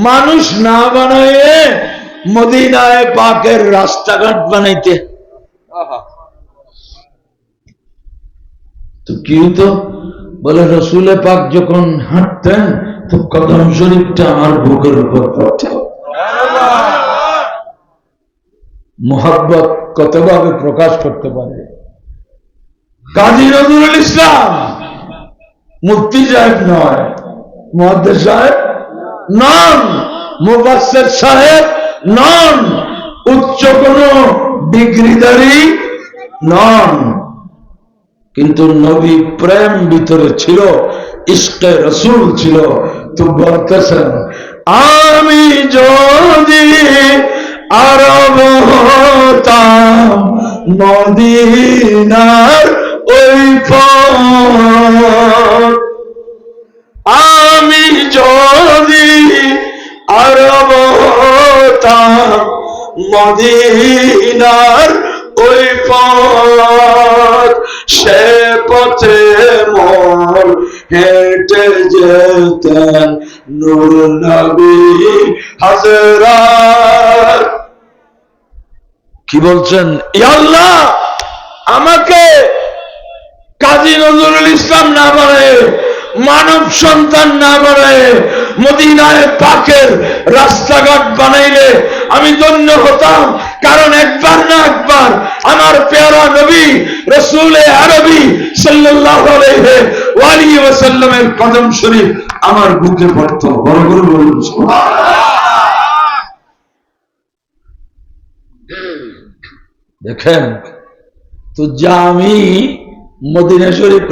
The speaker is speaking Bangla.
মানুষ না বানায় মদিনায় পাকের রাস্তাঘাট বানাইতে তো কি হতো বলে রসুলে পাক যখন হাঁটতেন তো কদম শরীফটা আমার বুকের উপর পড়ত। মোহাব্বত কতভাবে প্রকাশ করতে পারে। কাজী নজরুল ইসলাম মুফতি সাহেব নয়, মুহাদ্দিস সাহেব নন, মুফাসসির সাহেব নন, উচ্চ কোন ডিগ্রিধারী নন, কিন্তু নবী প্রেম ভিতরে ছিল, ইশকে রসুল ছিল। তো বলতেছেন আমি যদি আরব হতাম মদিনার ওই পথ, আমি যদি আরব হতাম মদিনার ওই পথ, সে পথে মোর হেঁটে যেতেন নূর নবী হযরত। কি বলছেন? ইয়া আল্লাহ, আমাকে কাজী নজরুল ইসলাম না বানায়, মানব সন্তান না বানায় মদিনায় পাকের রাস্তাঘাট বানাইলে আমি ধন্য হতাম। কারণ একবার না একবার আমার প্যারা নবী রাসূলে আরবী সাল্লাল্লাহু আলাইহি ওয়াসাল্লামের কদম শরীফ আমার বুকে পড়তো। বড় করে বলুন সুবহানাল্লাহ। দেখেন তো, যা আমি মদিনা শরীফ